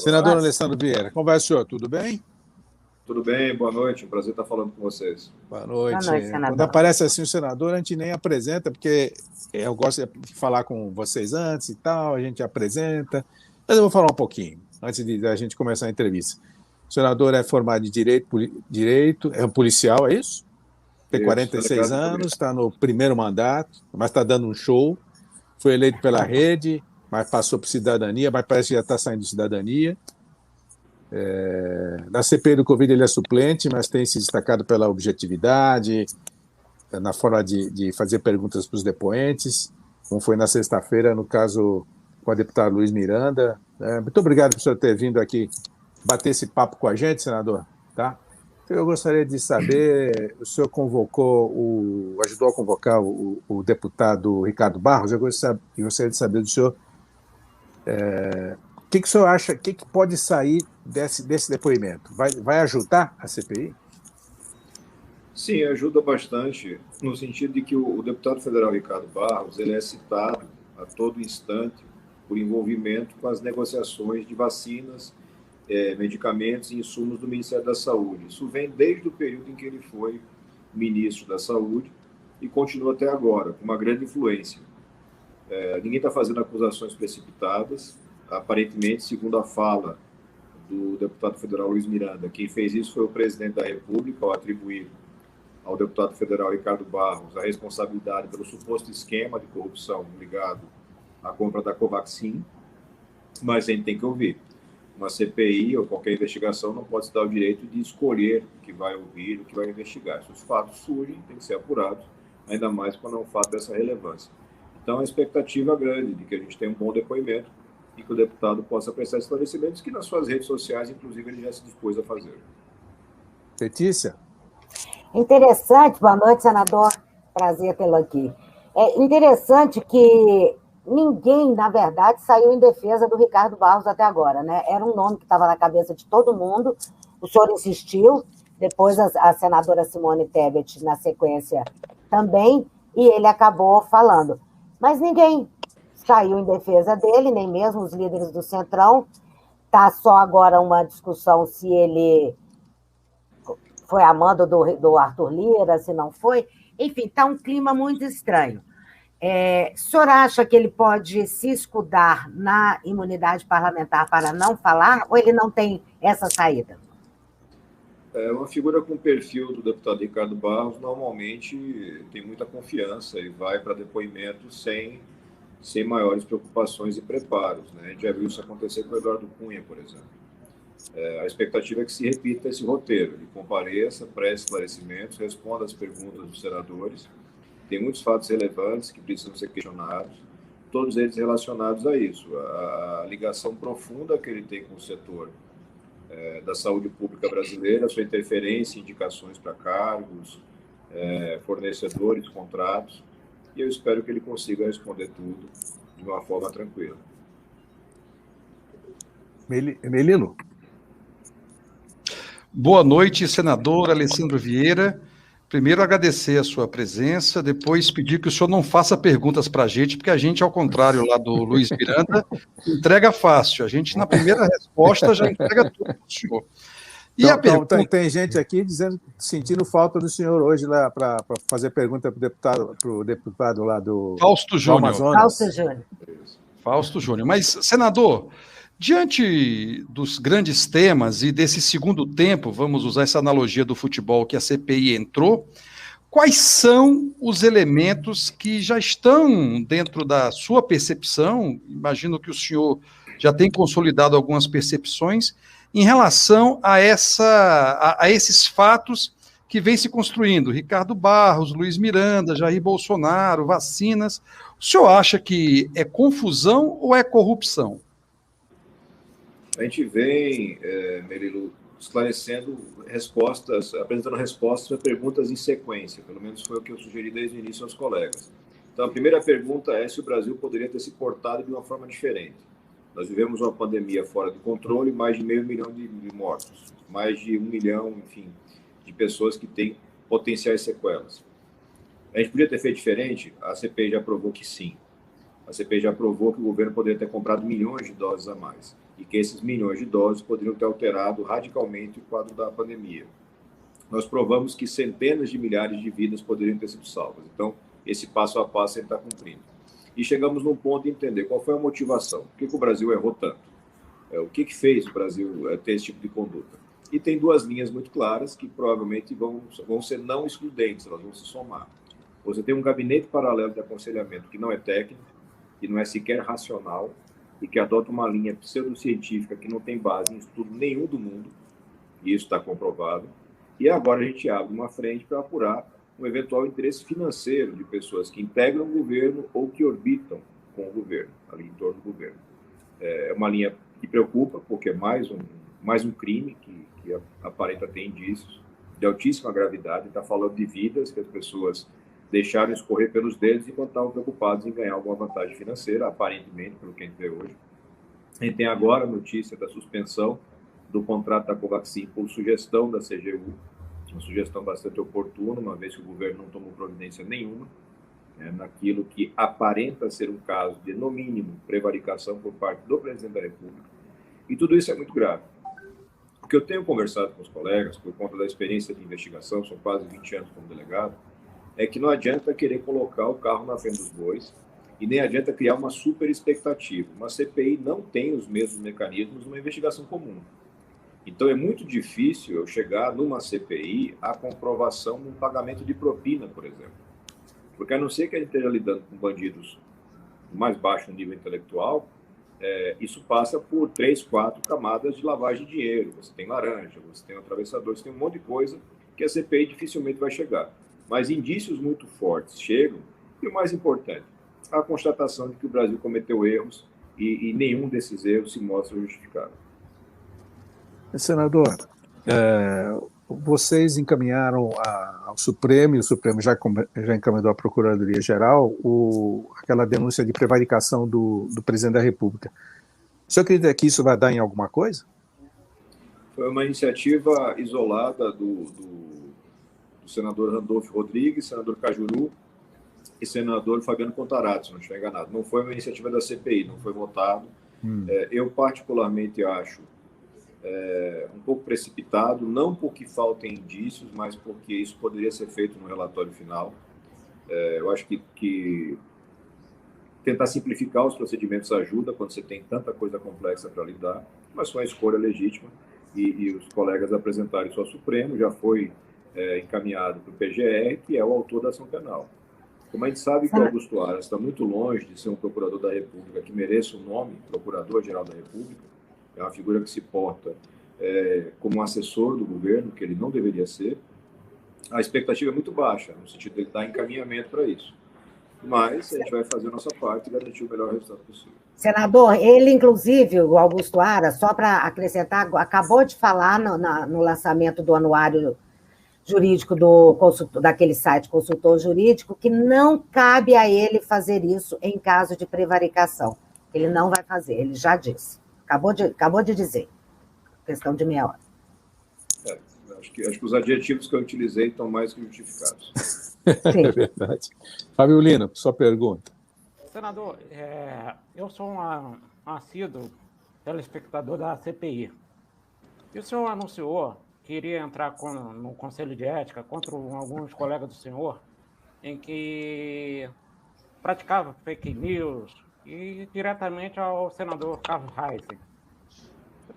Senador Alessandro Vieira, como vai o senhor? Tudo bem? Tudo bem, boa noite. Um prazer estar falando com vocês. Boa noite. Boa noite, senador. Quando aparece assim o senador, a gente nem apresenta, porque eu gosto de falar com vocês antes e tal, a gente apresenta. Mas eu vou falar um pouquinho, antes de a gente começar a entrevista. O senador é formado em direito, é um policial, é isso? Tem 46 anos, está no primeiro mandato, mas está dando um show. Foi eleito pela rede, mas passou por cidadania, mas parece que já está saindo de cidadania. Na CPI do Covid ele é suplente, mas tem se destacado pela objetividade, na forma de fazer perguntas para os depoentes, como foi na sexta-feira, no caso com a deputada Luiz Miranda. Muito obrigado por o senhor ter vindo aqui bater esse papo com a gente, senador. Tá? Então, eu gostaria de saber, o senhor ajudou a convocar o deputado Ricardo Barros, eu gostaria de saber do senhor o que o senhor acha, o que pode sair desse depoimento? Vai ajudar a CPI? Sim, ajuda bastante, no sentido de que o deputado federal Ricardo Barros ele é citado a todo instante por envolvimento com as negociações de vacinas, medicamentos e insumos do Ministério da Saúde. Isso vem desde o período em que ele foi ministro da Saúde e continua até agora, com uma grande influência. Ninguém está fazendo acusações precipitadas. Aparentemente, segundo a fala do deputado federal Luiz Miranda, quem fez isso foi o presidente da República, ao atribuir ao deputado federal Ricardo Barros a responsabilidade pelo suposto esquema de corrupção ligado à compra da Covaxin, mas a gente tem que ouvir. Uma CPI ou qualquer investigação não pode se dar o direito de escolher o que vai ouvir, o que vai investigar. Se os fatos surgem, tem que ser apurados, ainda mais quando é um fato dessa relevância. Então, a expectativa é grande de que a gente tenha um bom depoimento e que o deputado possa prestar esclarecimentos que nas suas redes sociais, inclusive, ele já se dispôs a fazer. Letícia? Interessante, boa noite, senador, prazer tê-lo aqui. É interessante que ninguém, na verdade, saiu em defesa do Ricardo Barros até agora, né? Era um nome que estava na cabeça de todo mundo, o senhor insistiu, depois a senadora Simone Tebet, na sequência, também, e ele acabou falando. Mas ninguém saiu em defesa dele, nem mesmo os líderes do Centrão. Está só agora uma discussão se ele foi amando do Arthur Lira, se não foi. Enfim, está um clima muito estranho. O senhor acha que ele pode se escudar na imunidade parlamentar para não falar, ou ele não tem essa saída? Uma figura com o perfil do deputado Ricardo Barros normalmente tem muita confiança e vai para depoimento sem maiores preocupações e preparos, né? A gente já viu isso acontecer com o Eduardo Cunha, por exemplo. A expectativa é que se repita esse roteiro, ele compareça, preste esclarecimentos, responda às perguntas dos senadores. Tem muitos fatos relevantes que precisam ser questionados, todos eles relacionados a isso, a ligação profunda que ele tem com o setor da saúde pública brasileira, sua interferência, indicações para cargos, fornecedores, contratos, e eu espero que ele consiga responder tudo de uma forma tranquila. Melilo? Boa noite, senador Alessandro Vieira. Primeiro, agradecer a sua presença, depois pedir que o senhor não faça perguntas para a gente, porque a gente, ao contrário lá do Luiz Miranda, entrega fácil. A gente, na primeira resposta, já entrega tudo para o senhor. E então, a pergunta... Tem gente aqui sentindo falta do senhor hoje lá para fazer pergunta para o deputado lá do Fausto Júnior. Fausto Júnior. Mas, senador, diante dos grandes temas e desse segundo tempo, vamos usar essa analogia do futebol que a CPI entrou, quais são os elementos que já estão dentro da sua percepção? Imagino que o senhor já tem consolidado algumas percepções em relação a esses fatos que vêm se construindo. Ricardo Barros, Luiz Miranda, Jair Bolsonaro, vacinas. O senhor acha que é confusão ou é corrupção? A gente vem, Merilo, esclarecendo apresentando respostas a perguntas em sequência, pelo menos foi o que eu sugeri desde o início aos colegas. Então, a primeira pergunta é se o Brasil poderia ter se portado de uma forma diferente. Nós vivemos uma pandemia fora de controle, mais de 500 mil de mortos, mais de 1 milhão, enfim, de pessoas que têm potenciais sequelas. A gente podia ter feito diferente? A CPI já provou que sim. A CPI já provou que o governo poderia ter comprado milhões de doses a mais. e que esses milhões de doses poderiam ter alterado radicalmente o quadro da pandemia. Nós provamos que centenas de milhares de vidas poderiam ter sido salvas. Então, esse passo a passo ele está cumprindo. E chegamos num ponto de entender qual foi a motivação. Por que o Brasil errou tanto? O que fez o Brasil ter esse tipo de conduta? E tem duas linhas muito claras que provavelmente vão ser não excludentes, elas vão se somar. Você tem um gabinete paralelo de aconselhamento que não é técnico, que não é sequer racional e que adota uma linha pseudocientífica que não tem base em estudo nenhum do mundo, e isso está comprovado. E agora a gente abre uma frente para apurar um eventual interesse financeiro de pessoas que integram o governo ou que orbitam com o governo, ali em torno do governo. É uma linha que preocupa, porque é mais um crime que aparenta ter indícios de altíssima gravidade, está falando de vidas que as pessoas deixaram escorrer pelos dedos enquanto estavam preocupados em ganhar alguma vantagem financeira, aparentemente, pelo que a gente vê hoje. A gente tem agora a notícia da suspensão do contrato da Covaxin por sugestão da CGU, uma sugestão bastante oportuna, uma vez que o governo não tomou providência nenhuma, naquilo que aparenta ser um caso de, no mínimo, prevaricação por parte do presidente da República. E tudo isso é muito grave. O que eu tenho conversado com os colegas, por conta da experiência de investigação, são quase 20 anos como delegado, é que não adianta querer colocar o carro na frente dos bois e nem adianta criar uma super expectativa. Uma CPI não tem os mesmos mecanismos de uma investigação comum. Então, é muito difícil eu chegar numa CPI à comprovação de um pagamento de propina, por exemplo. Porque a não ser que a gente esteja lidando com bandidos mais baixo nível intelectual, isso passa por 3, 4 camadas de lavagem de dinheiro. Você tem laranja, você tem um atravessador, você tem um monte de coisa que a CPI dificilmente vai chegar. Mas indícios muito fortes chegam, e o mais importante, a constatação de que o Brasil cometeu erros e nenhum desses erros se mostra justificado. Senador, vocês encaminharam ao Supremo, e o Supremo já encaminhou à Procuradoria-Geral aquela denúncia de prevaricação do presidente da República. O senhor acredita que isso vai dar em alguma coisa? Foi uma iniciativa isolada do senador Randolfo Rodrigues, senador Cajuru e senador Fabiano Contarato, se não estiver enganado. Não foi uma iniciativa da CPI, não foi votado. Eu, particularmente, acho um pouco precipitado, não porque faltem indícios, mas porque isso poderia ser feito no relatório final. Eu acho que tentar simplificar os procedimentos ajuda quando você tem tanta coisa complexa para lidar, mas foi uma escolha legítima e os colegas apresentaram isso ao Supremo, já foi encaminhado para o PGR, que é o autor da ação penal. Como a gente sabe que o Augusto Aras está muito longe de ser um procurador da República que mereça o nome Procurador-Geral da República, é uma figura que se porta como um assessor do governo, que ele não deveria ser, a expectativa é muito baixa, no sentido de ele dar encaminhamento para isso. Mas a gente vai fazer a nossa parte e garantir o melhor resultado possível. Senador, ele, inclusive, o Augusto Aras, só para acrescentar, acabou de falar no lançamento do anuário jurídico daquele site Consultor Jurídico, que não cabe a ele fazer isso em caso de prevaricação. Ele não vai fazer, ele já disse. Acabou de dizer. Questão de meia hora. Acho que os adjetivos que eu utilizei estão mais que justificados. Sim. É verdade. Fábio Lino, sua pergunta. Senador, eu sou um assíduo telespectador da CPI. E o senhor anunciou que iria entrar no Conselho de Ética contra alguns colegas do senhor em que praticava fake news e diretamente ao senador Carlos Reis.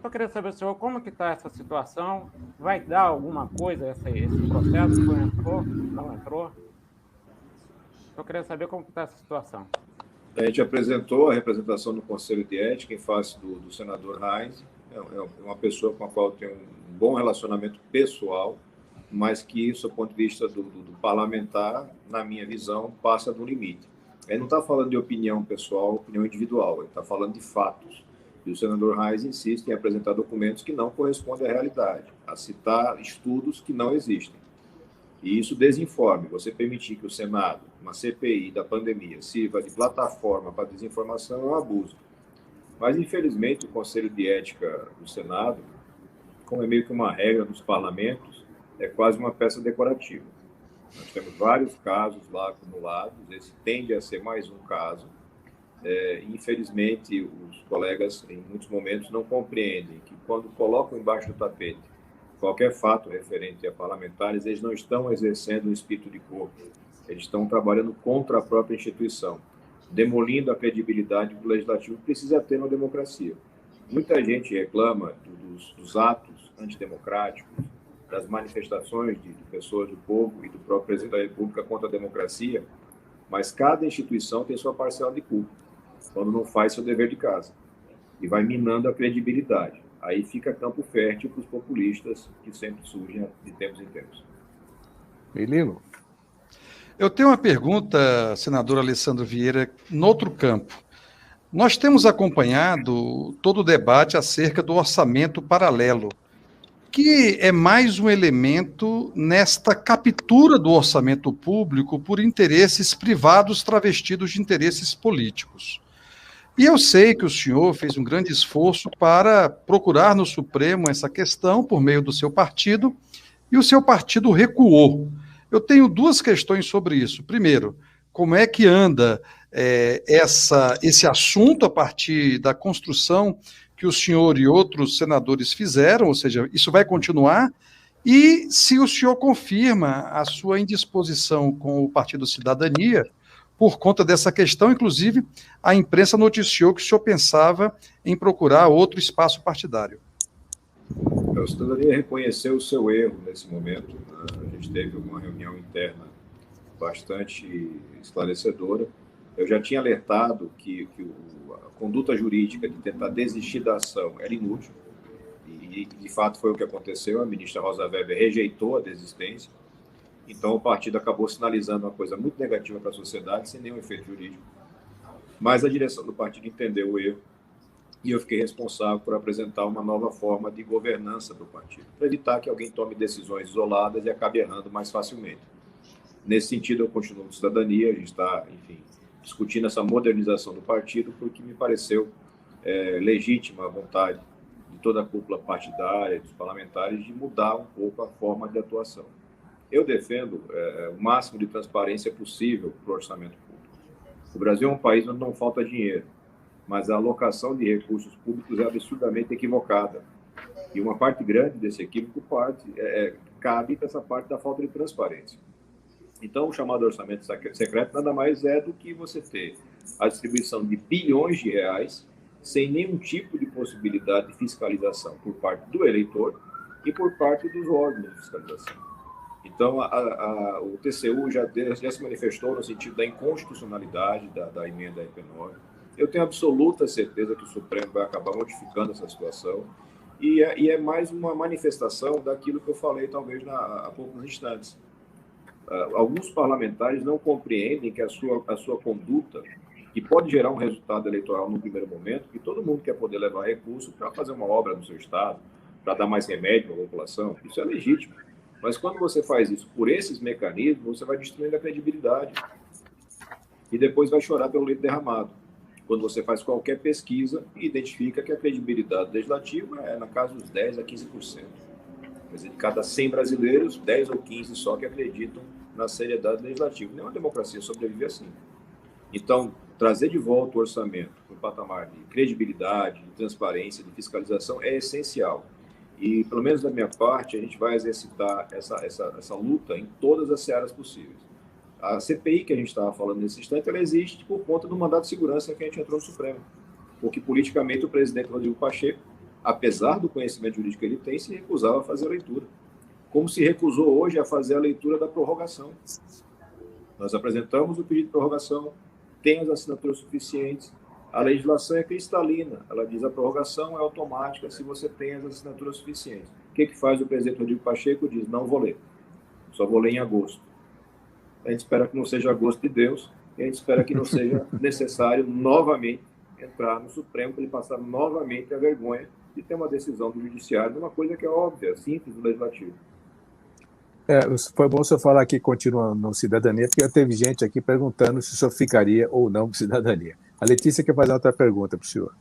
Eu queria saber, senhor, como que está essa situação? Vai dar alguma coisa esse processo? Entrou? Não entrou? Eu queria saber como está essa situação. A gente apresentou a representação no Conselho de Ética em face do senador Reis. É uma pessoa com a qual eu tenho um bom relacionamento pessoal, mas que, do ponto de vista do parlamentar, na minha visão, passa do limite. Ele não está falando de opinião pessoal, opinião individual, ele está falando de fatos. E o senador Reis insiste em apresentar documentos que não correspondem à realidade, a citar estudos que não existem. E isso desinforme. Você permitir que o Senado, uma CPI da pandemia, sirva de plataforma para desinformação é um abuso. Mas, infelizmente, o Conselho de Ética do Senado, como é meio que uma regra dos parlamentos, é quase uma peça decorativa. Nós temos vários casos lá acumulados, esse tende a ser mais um caso, Infelizmente, os colegas, em muitos momentos, não compreendem que, quando colocam embaixo do tapete qualquer fato referente a parlamentares, eles não estão exercendo o espírito de corpo, eles estão trabalhando contra a própria instituição, demolindo a credibilidade que o legislativo precisa ter na democracia. Muita gente reclama dos atos antidemocráticos, das manifestações de pessoas do povo e do próprio presidente da República contra a democracia, mas cada instituição tem sua parcela de culpa, quando não faz seu dever de casa, e vai minando a credibilidade. Aí fica campo fértil para os populistas que sempre surgem de tempos em tempos. Melino? Eu tenho uma pergunta, senador Alessandro Vieira, no outro campo. Nós temos acompanhado todo o debate acerca do orçamento paralelo, que é mais um elemento nesta captura do orçamento público por interesses privados travestidos de interesses políticos. E eu sei que o senhor fez um grande esforço para procurar no Supremo essa questão por meio do seu partido, e o seu partido recuou. Eu tenho duas questões sobre isso. Primeiro, como é que anda esse assunto a partir da construção que o senhor e outros senadores fizeram, ou seja, isso vai continuar? E se o senhor confirma a sua indisposição com o Partido Cidadania por conta dessa questão. Inclusive, a imprensa noticiou que o senhor pensava em procurar outro espaço partidário. A cidadania reconheceu o seu erro nesse momento. A gente teve uma reunião interna bastante esclarecedora. Eu já tinha alertado que a conduta jurídica de tentar desistir da ação era inútil. E, de fato, foi o que aconteceu. A ministra Rosa Weber rejeitou a desistência. Então, o partido acabou sinalizando uma coisa muito negativa para a sociedade, sem nenhum efeito jurídico. Mas a direção do partido entendeu o erro e eu fiquei responsável por apresentar uma nova forma de governança do partido, para evitar que alguém tome decisões isoladas e acabe errando mais facilmente. Nesse sentido, eu continuo com cidadania, a gente está, enfim, discutindo essa modernização do partido, porque me pareceu legítima a vontade de toda a cúpula partidária, dos parlamentares, de mudar um pouco a forma de atuação. Eu defendo o máximo de transparência possível para o orçamento público. O Brasil é um país onde não falta dinheiro, mas a alocação de recursos públicos é absurdamente equivocada. E uma parte grande desse equívoco cabe nessa parte da falta de transparência. Então, o chamado orçamento secreto nada mais é do que você ter a distribuição de bilhões de reais sem nenhum tipo de possibilidade de fiscalização por parte do eleitor e por parte dos órgãos de fiscalização. Então, o TCU já se manifestou no sentido da inconstitucionalidade da emenda IP9. Eu tenho absoluta certeza que o Supremo vai acabar modificando essa situação e é mais uma manifestação daquilo que eu falei, talvez, há poucos instantes. Alguns parlamentares não compreendem que a sua conduta, que pode gerar um resultado eleitoral no primeiro momento, que todo mundo quer poder levar recurso para fazer uma obra no seu estado, para dar mais remédio para a população, isso é legítimo. Mas quando você faz isso por esses mecanismos, você vai destruindo a credibilidade e depois vai chorar pelo leite derramado. Quando você faz qualquer pesquisa e identifica que a credibilidade legislativa é na casa dos 10% a 15%. Quer dizer, de cada 100 brasileiros, 10 ou 15 só que acreditam na seriedade legislativa. Nenhuma democracia sobrevive assim. Então, trazer de volta o orçamento para o patamar de credibilidade, de transparência, de fiscalização é essencial. E, pelo menos da minha parte, a gente vai exercitar essa luta em todas as searas possíveis. A CPI que a gente estava falando nesse instante, ela existe por conta do mandato de segurança que a gente entrou no Supremo. Porque, politicamente, o presidente Rodrigo Pacheco, apesar do conhecimento jurídico que ele tem, se recusava a fazer a leitura. Como se recusou hoje a fazer a leitura da prorrogação. Nós apresentamos o pedido de prorrogação, tem as assinaturas suficientes, a legislação é cristalina, ela diz que a prorrogação é automática se você tem as assinaturas suficientes. O que faz o presidente Rodrigo Pacheco? Diz, não vou ler, só vou ler em agosto. A gente espera que não seja agosto de Deus, e a gente espera que não seja necessário novamente entrar no Supremo para ele passar novamente a vergonha de ter uma decisão do judiciário de uma coisa que é óbvia, simples, do legislativo. Foi bom o senhor falar que continua no cidadania, porque teve gente aqui perguntando se o senhor ficaria ou não com cidadania. A Letícia quer fazer outra pergunta para o senhor.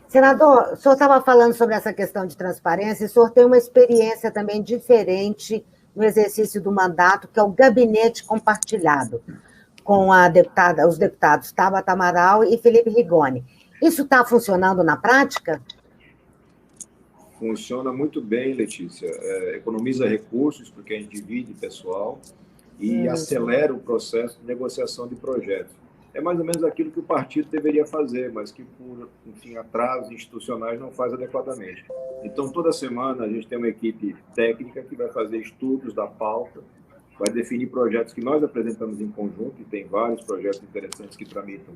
Senador, o senhor estava falando sobre essa questão de transparência, e o senhor tem uma experiência também diferente no exercício do mandato, que é o gabinete compartilhado. com os deputados Tabata Amaral e Felipe Rigoni. Isso está funcionando na prática? Funciona muito bem, Letícia. Economiza recursos, porque a gente divide pessoal, e acelera o processo de negociação de projetos. É mais ou menos aquilo que o partido deveria fazer, mas que, por, enfim, atrasos institucionais, não faz adequadamente. Então, toda semana, a gente tem uma equipe técnica que vai fazer estudos da pauta, vai definir projetos que nós apresentamos em conjunto, e tem vários projetos interessantes que tramitam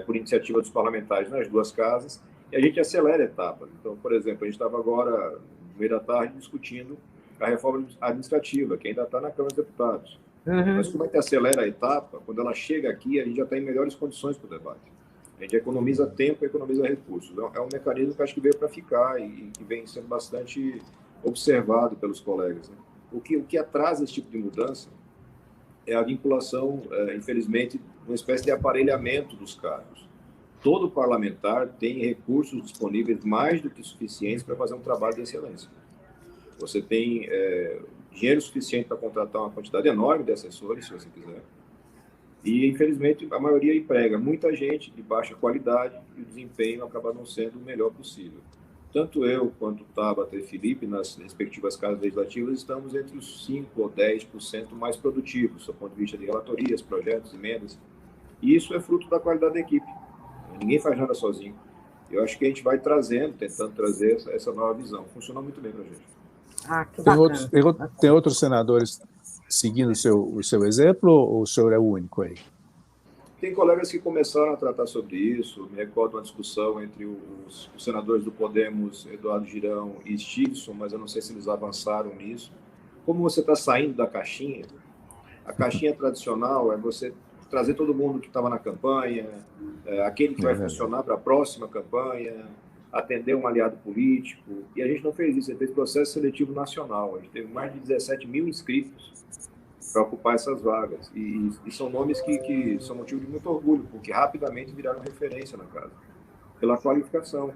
por iniciativa dos parlamentares nas duas casas, e a gente acelera etapas. Então, por exemplo, a gente estava agora, no meio da tarde, discutindo a reforma administrativa, que ainda está na Câmara dos Deputados. Mas como é que acelera a etapa? Quando ela chega aqui, a gente já está em melhores condições para o debate. A gente economiza tempo e economiza recursos. É um mecanismo que acho que veio para ficar e que vem sendo bastante observado pelos colegas, né? O que atrasa esse tipo de mudança é a vinculação, infelizmente, uma espécie de aparelhamento dos cargos. Todo parlamentar tem recursos disponíveis mais do que suficientes para fazer um trabalho de excelência. Você tem dinheiro suficiente para contratar uma quantidade enorme de assessores, se você quiser. E, infelizmente, a maioria emprega muita gente de baixa qualidade e o desempenho acaba não sendo o melhor possível. Tanto eu quanto o Tabata e Felipe, nas respectivas casas legislativas, estamos entre os 5% ou 10% mais produtivos, do ponto de vista de relatorias, projetos, emendas. E isso é fruto da qualidade da equipe. Ninguém faz nada sozinho. Eu acho que a gente vai tentando trazer essa nova visão. Funciona muito bem para a gente. Que bacana. Tem outros senadores seguindo o seu exemplo, ou o senhor é o único aí? Tem colegas que começaram a tratar sobre isso. Me recordo uma discussão entre os senadores do Podemos, Eduardo Girão e Stilson, mas eu não sei se eles avançaram nisso. Como você está saindo da caixinha, a caixinha tradicional é você trazer todo mundo que estava na campanha, aquele que vai funcionar para a próxima campanha, atender um aliado político, e a gente não fez isso, a gente fez processo seletivo nacional, a gente teve mais de 17 mil inscritos para ocupar essas vagas, e são nomes que são motivo de muito orgulho, porque rapidamente viraram referência na casa, pela qualificação,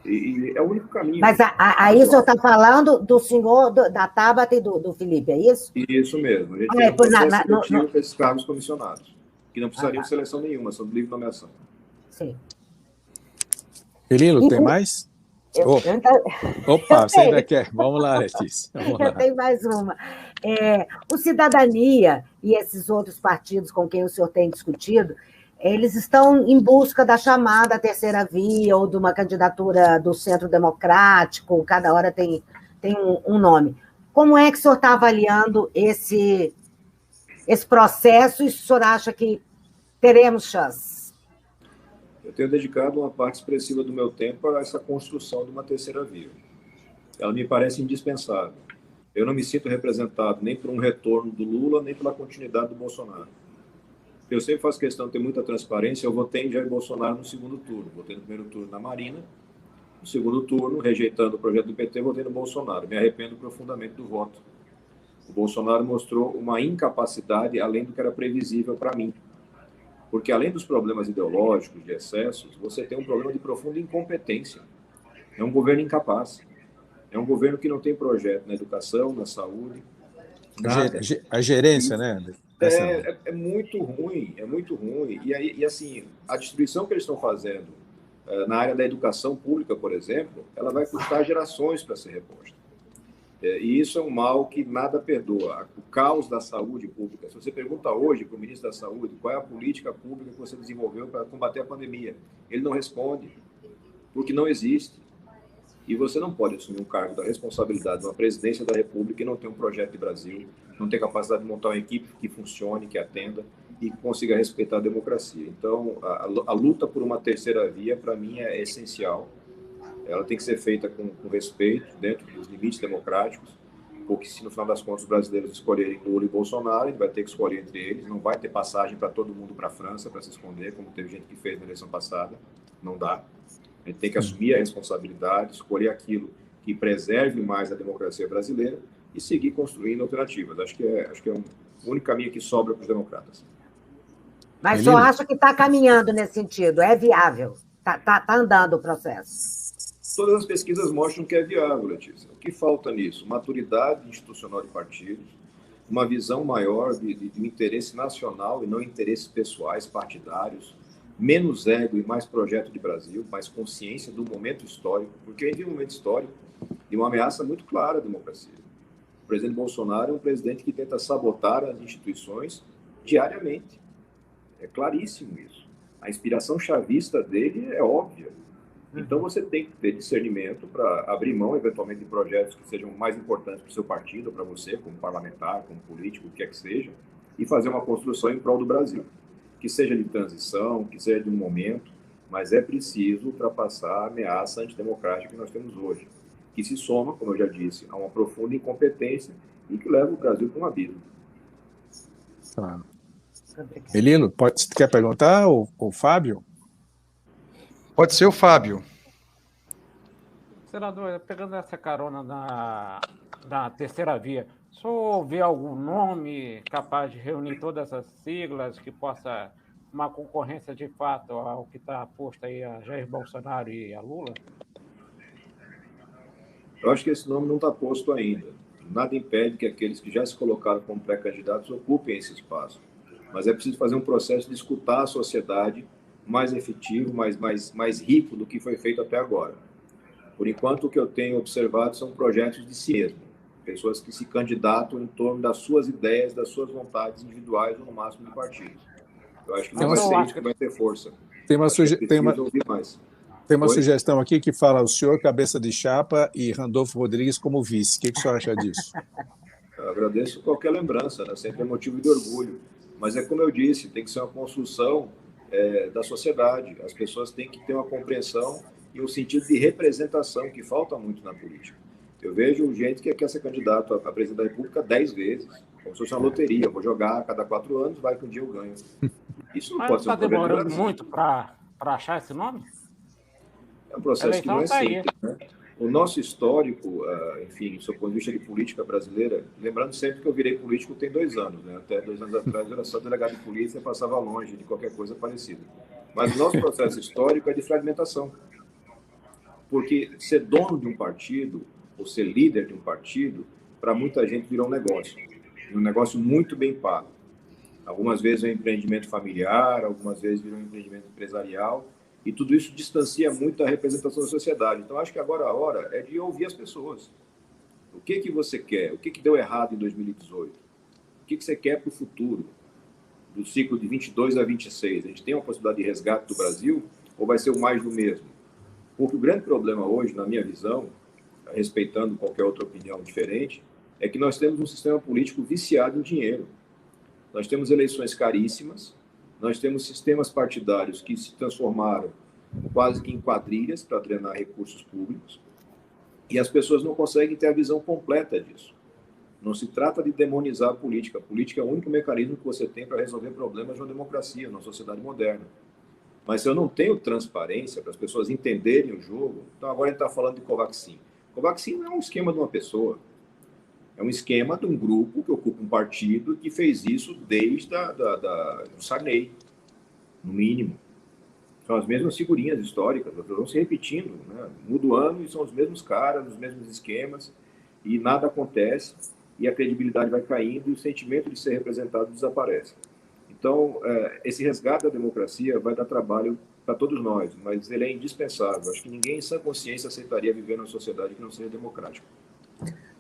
e é o único caminho. Mas aí o senhor está falando do senhor, da Tabata e do Felipe, é isso? Isso mesmo, a gente tem um processo seletivo para esses cargos comissionados, que não precisariam de seleção nenhuma, são de livre nomeação. Sim. Pelilo, tem mais? Opa, você ainda quer? Vamos lá, Letícia. Eu tenho mais uma. O Cidadania e esses outros partidos com quem o senhor tem discutido, eles estão em busca da chamada terceira via ou de uma candidatura do Centro Democrático, cada hora tem um nome. Como é que o senhor está avaliando esse processo e o senhor acha que teremos chance? Eu tenho dedicado uma parte expressiva do meu tempo a essa construção de uma terceira via. Ela me parece indispensável. Eu não me sinto representado nem por um retorno do Lula, nem pela continuidade do Bolsonaro. Eu sempre faço questão de ter muita transparência. Eu votei em Jair Bolsonaro no segundo turno. Votei no primeiro turno na Marina. No segundo turno, rejeitando o projeto do PT, votei no Bolsonaro. Me arrependo profundamente do voto. O Bolsonaro mostrou uma incapacidade além do que era previsível para mim. Porque, além dos problemas ideológicos, de excessos, você tem um problema de profunda incompetência. É um governo incapaz. É um governo que não tem projeto na educação, na saúde. A gerência, né? É muito ruim, é muito ruim. E assim, a destruição que eles estão fazendo na área da educação pública, por exemplo, ela vai custar gerações para ser reposta. E isso é um mal que nada perdoa. O caos da saúde pública. Se você pergunta hoje para o ministro da Saúde qual é a política pública que você desenvolveu para combater a pandemia, ele não responde, porque não existe. E você não pode assumir um cargo da responsabilidade de uma presidência da República e não ter um projeto de Brasil, não ter capacidade de montar uma equipe que funcione, que atenda e que consiga respeitar a democracia. Então, a luta por uma terceira via, para mim, é essencial. Ela tem que ser feita com respeito, dentro dos limites democráticos, porque se no final das contas os brasileiros escolherem Lula e Bolsonaro, a gente vai ter que escolher entre eles, não vai ter passagem para todo mundo para a França para se esconder, como teve gente que fez na eleição passada, não dá. A gente tem que assumir a responsabilidade, escolher aquilo que preserve mais a democracia brasileira e seguir construindo alternativas. Acho que é o único caminho que sobra para os democratas. Mas o senhor acha que está caminhando nesse sentido? É viável? Está andando o processo? Todas as pesquisas mostram que é viável, Letícia. O que falta nisso? Maturidade institucional de partidos, uma visão maior de interesse nacional e não interesses pessoais, partidários, menos ego e mais projeto de Brasil, mais consciência do momento histórico, porque a gente vive um momento histórico de uma ameaça muito clara à democracia. O presidente Bolsonaro é um presidente que tenta sabotar as instituições diariamente. É claríssimo isso. A inspiração chavista dele é óbvia. Então você tem que ter discernimento para abrir mão, eventualmente, de projetos que sejam mais importantes para o seu partido, ou para você, como parlamentar, como político, o que é que seja, e fazer uma construção em prol do Brasil. Que seja de transição, que seja de um momento, mas é preciso ultrapassar a ameaça antidemocrática que nós temos hoje, que se soma, como eu já disse, a uma profunda incompetência e que leva o Brasil para um abismo. Claro. Melilo, quer perguntar, ou Fábio? Pode ser o Fábio. Senador, pegando essa carona na terceira via, o senhor vê algum nome capaz de reunir todas essas siglas que possa uma concorrência de fato ao que está posto aí a Jair Bolsonaro e a Lula? Eu acho que esse nome não está posto ainda. Nada impede que aqueles que já se colocaram como pré-candidatos ocupem esse espaço. Mas é preciso fazer um processo de escutar a sociedade mais efetivo, mais rico do que foi feito até agora. Por enquanto, o que eu tenho observado são projetos de si mesmo. Pessoas que se candidatam em torno das suas ideias, das suas vontades individuais ou, no máximo, de partidos. Eu acho que não vai ser isso que vai ter força. Tem uma sugestão aqui que fala o senhor cabeça de chapa e Randolfo Rodrigues como vice. O que o senhor acha disso? Eu agradeço qualquer lembrança, né? Sempre é motivo de orgulho. Mas é como eu disse, tem que ser uma construção da sociedade. As pessoas têm que ter uma compreensão e um sentido de representação que falta muito na política. Eu vejo gente que quer ser candidato a presidente da República 10 vezes, como se fosse uma loteria. Eu vou jogar a cada 4 anos, vai que um dia eu ganho. Isso não pode ser um problema. Está demorando muito para achar esse nome? É um processo que não é simples, né? O nosso histórico, enfim, do ponto de vista de política brasileira, lembrando sempre que eu virei político tem 2 anos, né? Até 2 anos atrás eu era só delegado de polícia e passava longe de qualquer coisa parecida. Mas o nosso processo histórico é de fragmentação. Porque ser dono de um partido, ou ser líder de um partido, para muita gente virou um negócio. Um negócio muito bem pago. Algumas vezes é um empreendimento familiar, algumas vezes virou um empreendimento empresarial, e tudo isso distancia muito a representação da sociedade. Então, acho que agora a hora é de ouvir as pessoas. O que você quer? O que deu errado em 2018? O que você quer para o futuro? Do ciclo de 22 a 26. A gente tem uma possibilidade de resgate do Brasil ou vai ser o mais do mesmo? Porque o grande problema hoje, na minha visão, respeitando qualquer outra opinião diferente, é que nós temos um sistema político viciado em dinheiro. Nós temos eleições caríssimas, nós temos sistemas partidários que se transformaram quase que em quadrilhas para drenar recursos públicos, e as pessoas não conseguem ter a visão completa disso. Não se trata de demonizar a política. A política é o único mecanismo que você tem para resolver problemas de uma democracia, numa sociedade moderna. Mas se eu não tenho transparência para as pessoas entenderem o jogo, então agora a gente está falando de Covaxin. Covaxin não é um esquema de uma pessoa. É um esquema de um grupo que ocupa um partido que fez isso desde o Sarney, no mínimo. São as mesmas figurinhas históricas, elas vão se repetindo, né? Muda o ano e são os mesmos caras, os mesmos esquemas, e nada acontece, e a credibilidade vai caindo e o sentimento de ser representado desaparece. Então, esse resgate da democracia vai dar trabalho para todos nós, mas ele é indispensável. Acho que ninguém em sã consciência aceitaria viver numa sociedade que não seja democrática.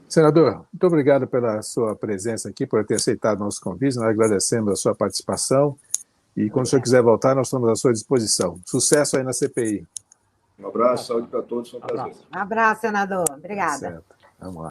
Senador, muito obrigado pela sua presença aqui, por ter aceitado o nosso convite. Nós agradecemos a sua participação. E quando o senhor quiser voltar, nós estamos à sua disposição. Sucesso aí na CPI. Um abraço, saúde para todos, foi um prazer. Um abraço, senador. Obrigada. Certo. Vamos lá.